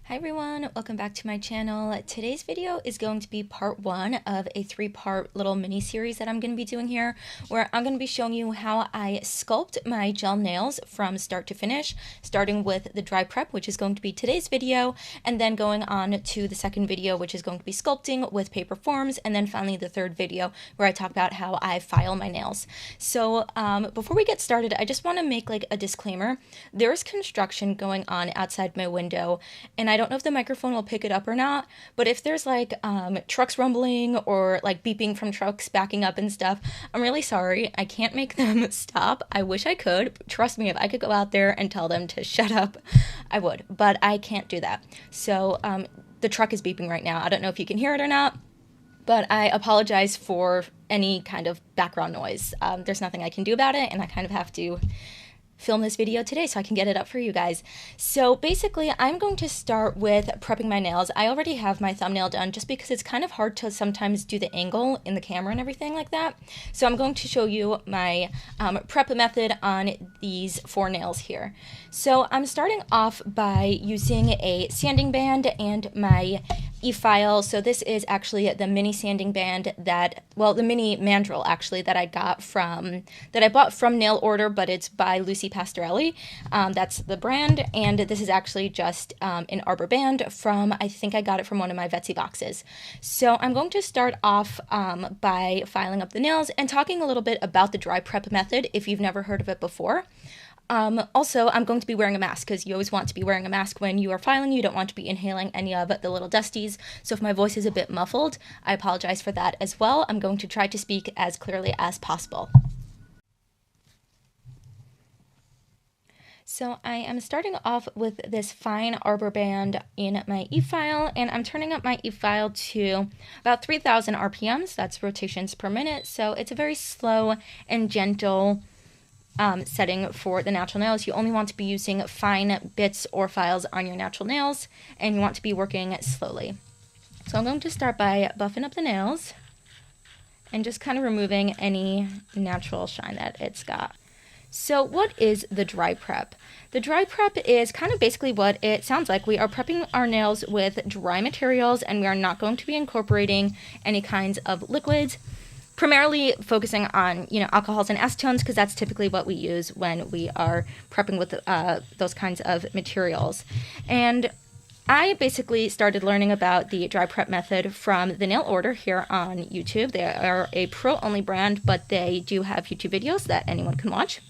Hi everyone, welcome back to my channel. Today's video is going to be part one of a three-part little mini series that I'm going to be doing here, where I'm going to be showing you how I sculpt my gel nails from start to finish, starting with the dry prep, which is going to be today's video, and then going on to the second video, which is going to be sculpting with paper forms, and then finally the third video where I talk about how I file my nails. So before we get started, I just want to make like a disclaimer. There's construction going on outside my window, and I don't know if the microphone will pick it up or not, but if there's like trucks rumbling or like beeping from trucks backing up and stuff, I'm really sorry. I can't make them stop. I wish I could. Trust me, if I could go out there and tell them to shut up, I would, but I can't do that. So the truck is beeping right now. I don't know if you can hear it or not, but I apologize for any kind of background noise. There's nothing I can do about it, and I kind of have to film this video today so I can get it up for you guys. So basically, I'm going to start with prepping my nails. I already have my thumbnail done just because it's kind of hard to sometimes do the angle in the camera and everything like that. So I'm going to show you my prep method on these four nails here. So I'm starting off by using a sanding band and my e-file. So this is actually the mini sanding band that, well, the mini mandrel actually that I bought from Nail Order, but it's by Lucy Pastorelli. That's the brand, and this is actually just an arbor band from, I think I got it from one of my Vetsy boxes. So I'm going to start off by filing up the nails and talking a little bit about the dry prep method if you've never heard of it before. Also, I'm going to be wearing a mask because you always want to be wearing a mask when you are filing. You don't want to be inhaling any of the little dusties. So if my voice is a bit muffled, I apologize for that as well. I'm going to try to speak as clearly as possible. So I am starting off with this fine arbor band in my e-file, and I'm turning up my e-file to about 3,000 RPMs. That's rotations per minute. So it's a very slow and gentle setting for the natural nails. You only want to be using fine bits or files on your natural nails, and you want to be working slowly. So I'm going to start by buffing up the nails and just kind of removing any natural shine that it's got. So what is the dry prep? The dry prep is kind of basically what it sounds like. We are prepping our nails with dry materials, and we are not going to be incorporating any kinds of liquids, primarily focusing on, alcohols and acetones, because that's typically what we use when we are prepping with those kinds of materials. And I basically started learning about the dry prep method from the Nail Order here on YouTube. They are a pro-only brand, but they do have YouTube videos that anyone can watch.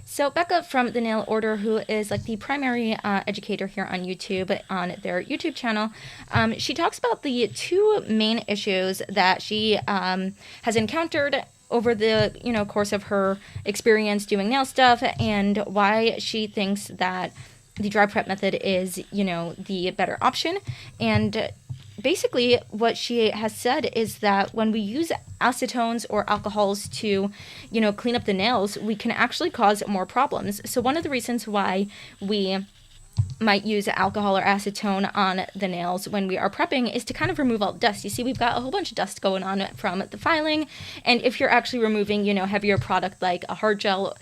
So Becca from the Nail Order, who is like the primary educator here on YouTube on their YouTube channel, she talks about the two main issues that she has encountered over the course of her experience doing nail stuff, and why she thinks that the dry prep method is the better option. And basically what she has said is that when we use acetones or alcohols to, clean up the nails, we can actually cause more problems. So one of the reasons why we might use alcohol or acetone on the nails when we are prepping is to kind of remove all the dust. You see, we've got a whole bunch of dust going on from the filing, and if you're actually removing, heavier product like a hard gel,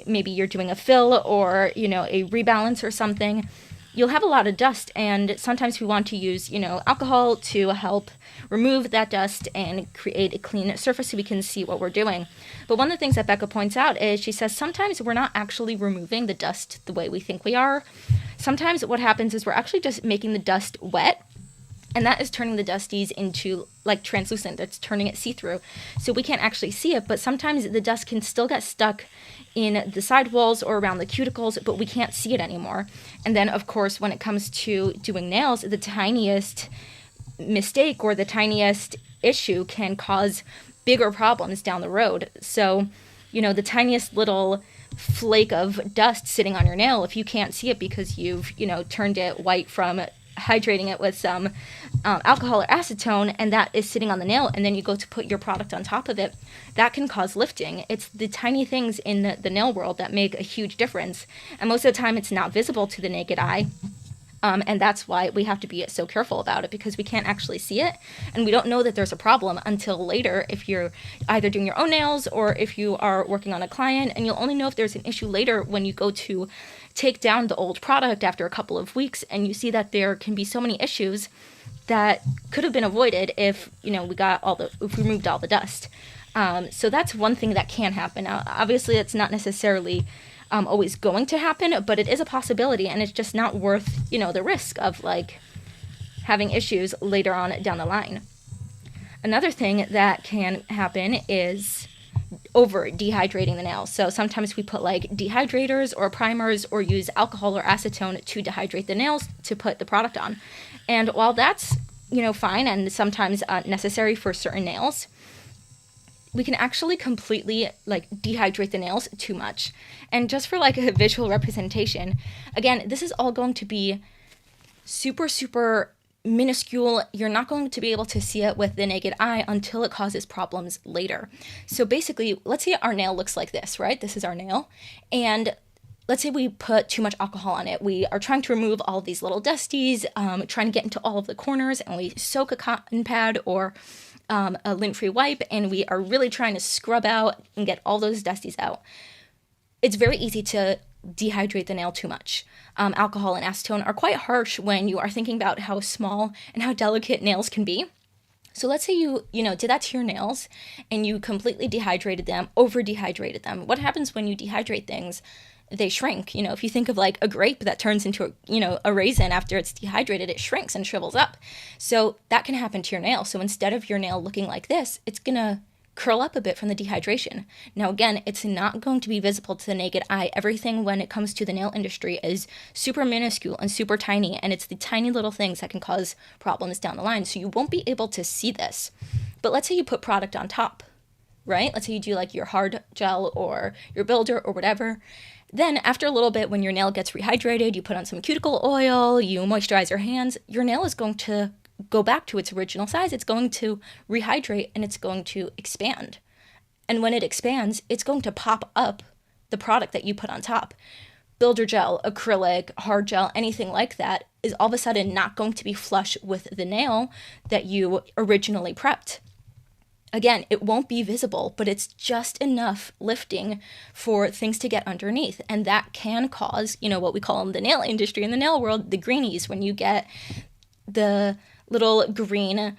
maybe you're doing a fill or, a rebalance or something, you'll have a lot of dust, and sometimes we want to use, alcohol to help remove that dust and create a clean surface so we can see what we're doing. But one of the things that Becca points out is she says sometimes we're not actually removing the dust the way we think we are. Sometimes what happens is we're actually just making the dust wet, and that is turning the dusties into like translucent. It's turning it see-through. So we can't actually see it, but sometimes the dust can still get stuck in the side walls or around the cuticles, but we can't see it anymore. And then, of course, when it comes to doing nails, the tiniest mistake or the tiniest issue can cause bigger problems down the road. So, the tiniest little flake of dust sitting on your nail, if you can't see it because you've, turned it white from hydrating it with some alcohol or acetone, and that is sitting on the nail, and then you go to put your product on top of it, that can cause lifting. It's the tiny things in the nail world that make a huge difference, and most of the time it's not visible to the naked eye. And that's why we have to be so careful about it, because we can't actually see it. And we don't know that there's a problem until later if you're either doing your own nails or if you are working on a client. And you'll only know if there's an issue later when you go to take down the old product after a couple of weeks and you see that there can be so many issues that could have been avoided if, we if we removed all the dust. So that's one thing that can happen. Now, obviously, it's not necessarily always going to happen, but it is a possibility, and it's just not worth, the risk of like having issues later on down the line. Another thing that can happen is over dehydrating the nails. So sometimes we put like dehydrators or primers or use alcohol or acetone to dehydrate the nails to put the product on. And while that's, fine and sometimes necessary for certain nails, we can actually completely like dehydrate the nails too much. And just for like a visual representation, again, this is all going to be super, super minuscule. You're not going to be able to see it with the naked eye until it causes problems later. So basically, let's say our nail looks like this, right? This is our nail. And let's say we put too much alcohol on it. We are trying to remove all of these little dusties, trying to get into all of the corners, and we soak a cotton pad or a lint-free wipe, and we are really trying to scrub out and get all those dusties out. It's very easy to dehydrate the nail too much. Alcohol and acetone are quite harsh when you are thinking about how small and how delicate nails can be. So let's say you did that to your nails and you completely dehydrated them, over dehydrated them. What happens when you dehydrate things? They shrink. If you think of like a grape that turns into a raisin after it's dehydrated, it shrinks and shrivels up. So that can happen to your nail. So instead of your nail looking like this, it's gonna curl up a bit from the dehydration. Now again, it's not going to be visible to the naked eye. Everything when it comes to the nail industry is super minuscule and super tiny, and it's the tiny little things that can cause problems down the line. So you won't be able to see this. But let's say you put product on top, right? Let's say you do like your hard gel or your builder or whatever. Then after a little bit, when your nail gets rehydrated, you put on some cuticle oil, you moisturize your hands, your nail is going to go back to its original size. It's going to rehydrate and it's going to expand. And when it expands, it's going to pop up the product that you put on top. Builder gel, acrylic, hard gel, anything like that is all of a sudden not going to be flush with the nail that you originally prepped. Again, it won't be visible, but it's just enough lifting for things to get underneath. And that can cause, what we call in the nail industry, in the nail world, the greenies, when you get the little green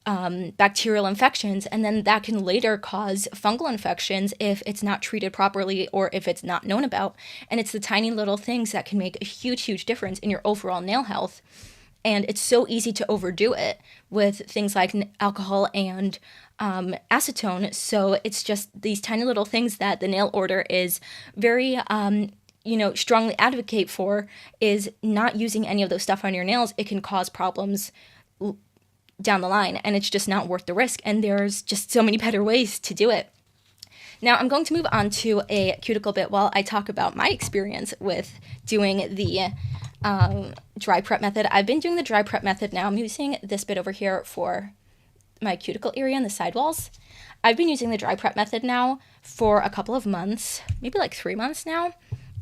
bacterial infections. And then that can later cause fungal infections if it's not treated properly or if it's not known about. And it's the tiny little things that can make a huge, huge difference in your overall nail health. And it's so easy to overdo it with things like alcohol and acetone. So it's just these tiny little things that the nail order is very, strongly advocate for, is not using any of those stuff on your nails. It can cause problems down the line, and it's just not worth the risk. And there's just so many better ways to do it. Now I'm going to move on to a cuticle bit while I talk about my experience with doing the dry prep method. I've been doing the dry prep method now. I'm using this bit over here for my cuticle area and the sidewalls. I've been using the dry prep method now for a couple of months, maybe like 3 months now,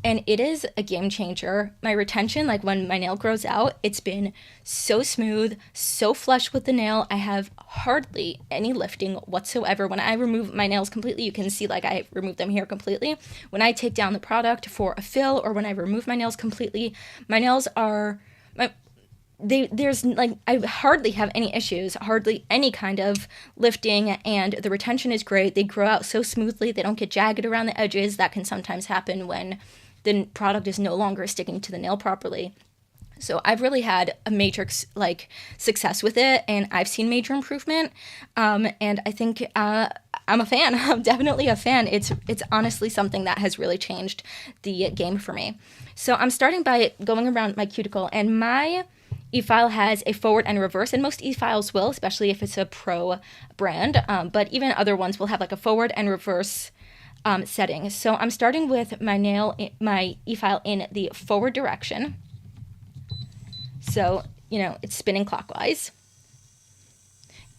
and it is a game changer. My retention, like when my nail grows out, it's been so smooth, so flush with the nail. I have hardly any lifting whatsoever. When I remove my nails completely, you can see like I removed them here completely. When I take down the product for a fill or when I remove my nails completely, my nails are, I hardly have any issues, hardly any kind of lifting, and the retention is great. They grow out so smoothly. They don't get jagged around the edges. That can sometimes happen when the product is no longer sticking to the nail properly. So I've really had a major success with it, and I've seen major improvement. And I think I'm a fan. I'm definitely a fan. It's honestly something that has really changed the game for me. So I'm starting by going around my cuticle, and my e-file has a forward and reverse, and most e-files will, especially if it's a pro brand, but even other ones will have like a forward and reverse setting. So I'm starting with my e-file in the forward direction. So, it's spinning clockwise.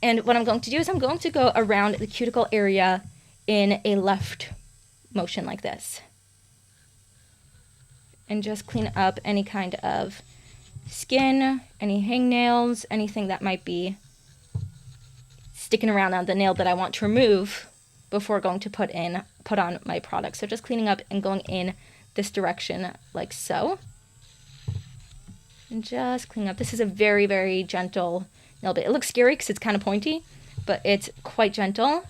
And what I'm going to do is I'm going to go around the cuticle area in a left motion like this. And just clean up any kind of skin, any hangnails, anything that might be sticking around on the nail that I want to remove before going to put on my product. So just cleaning up and going in this direction like so. And just cleaning up. This is a very, very gentle nail bit. It looks scary because it's kind of pointy, but it's quite gentle.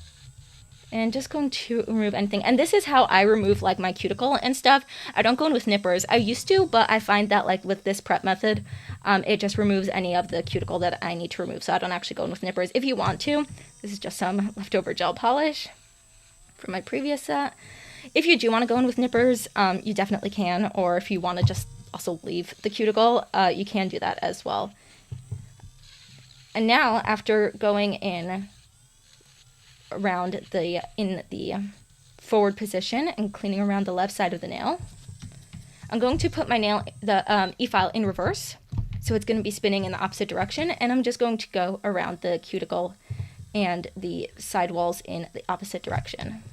And just going to remove anything. And this is how I remove like my cuticle and stuff. I don't go in with nippers. I used to, but I find that like with this prep method, it just removes any of the cuticle that I need to remove. So I don't actually go in with nippers. If you want to, this is just some leftover gel polish from my previous set. If you do want to go in with nippers, you definitely can. Or if you want to just also leave the cuticle, you can do that as well. And now after going in around in the forward position and cleaning around the left side of the nail, I'm going to put my nail, the e-file, in reverse. So it's going to be spinning in the opposite direction, and I'm just going to go around the cuticle and the side walls in the opposite direction.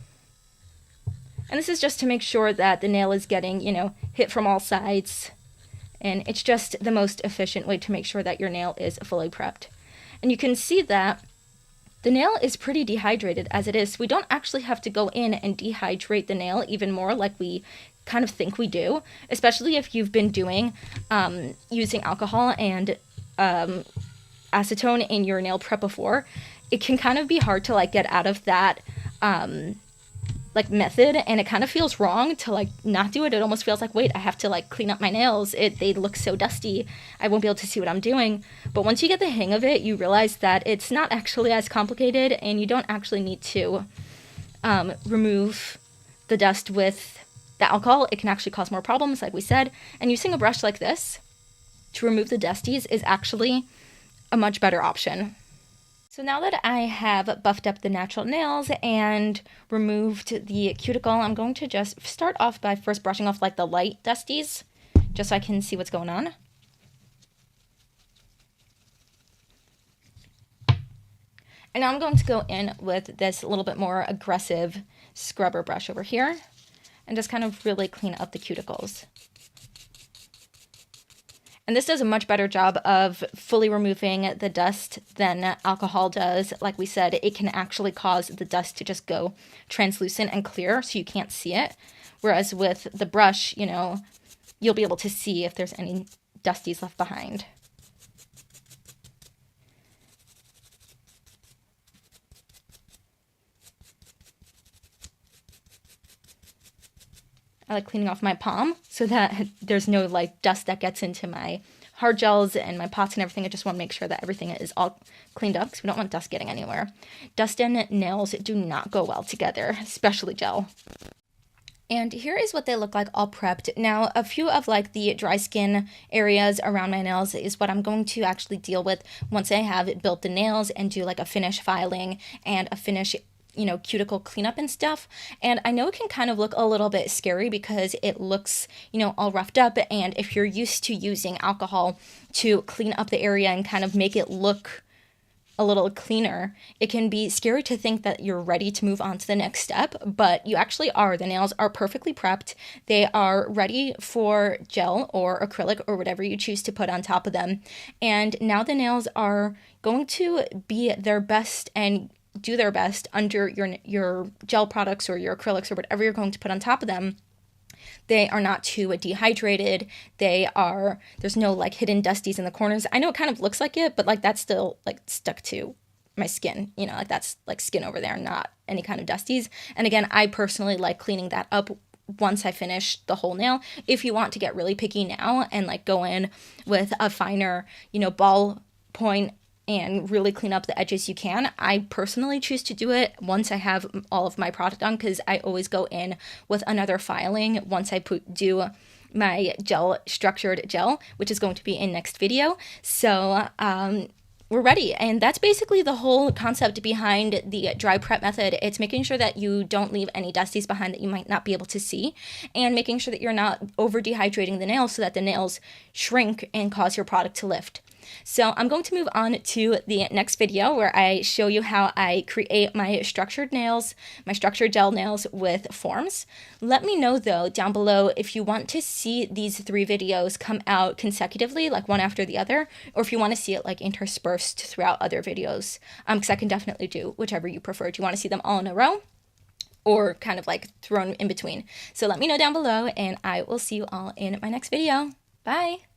And this is just to make sure that the nail is getting, hit from all sides. And it's just the most efficient way to make sure that your nail is fully prepped. And you can see that the nail is pretty dehydrated as it is. We don't actually have to go in and dehydrate the nail even more like we kind of think we do, especially if you've been doing using alcohol and acetone in your nail prep before. It can kind of be hard to like get out of that like method, and it kind of feels wrong to like not do it. It almost feels like, wait, I have to like clean up my nails. They look so dusty. I won't be able to see what I'm doing. But once you get the hang of it, you realize that it's not actually as complicated, and you don't actually need to remove the dust with the alcohol. It can actually cause more problems, like we said. And using a brush like this to remove the dusties is actually a much better option. So now that I have buffed up the natural nails and removed the cuticle, I'm going to just start off by first brushing off like the light dusties, just so I can see what's going on. And now I'm going to go in with this a little bit more aggressive scrubber brush over here and just kind of really clean up the cuticles. And this does a much better job of fully removing the dust than alcohol does. Like we said, it can actually cause the dust to just go translucent and clear so you can't see it. Whereas with the brush, you'll be able to see if there's any dusties left behind. I like cleaning off my palm so that there's no like dust that gets into my hard gels and my pots and everything. I just want to make sure that everything is all cleaned up because we don't want dust getting anywhere. Dust and nails do not go well together, especially gel. And here is what they look like all prepped. Now, a few of like the dry skin areas around my nails is what I'm going to actually deal with once I have built the nails and do like a finish filing and a finish cuticle cleanup and stuff. And I know it can kind of look a little bit scary because it looks, all roughed up. And if you're used to using alcohol to clean up the area and kind of make it look a little cleaner, it can be scary to think that you're ready to move on to the next step, but you actually are. The nails are perfectly prepped. They are ready for gel or acrylic or whatever you choose to put on top of them. And now the nails are going to be their best and do their best under your gel products or your acrylics or whatever you're going to put on top of them. They are not too dehydrated. There's no like hidden dusties in the corners. I know it kind of looks like it, but like that's still like stuck to my skin, like that's like skin over there, not any kind of dusties. And again, I personally like cleaning that up once I finish the whole nail. If you want to get really picky now and like go in with a finer, ball point and really clean up the edges, you can. I personally choose to do it once I have all of my product on because I always go in with another filing once I do my structured gel, which is going to be in next video. So we're ready. And that's basically the whole concept behind the dry prep method. It's making sure that you don't leave any dusties behind that you might not be able to see, and making sure that you're not over dehydrating the nails so that the nails shrink and cause your product to lift. So I'm going to move on to the next video where I show you how I create my structured nails, my structured gel nails with forms. Let me know though down below if you want to see these 3 videos come out consecutively, like one after the other, or if you want to see it like interspersed throughout other videos, because I can definitely do whichever you prefer. Do you want to see them all in a row, or kind of like thrown in between? So let me know down below, and I will see you all in my next video. Bye!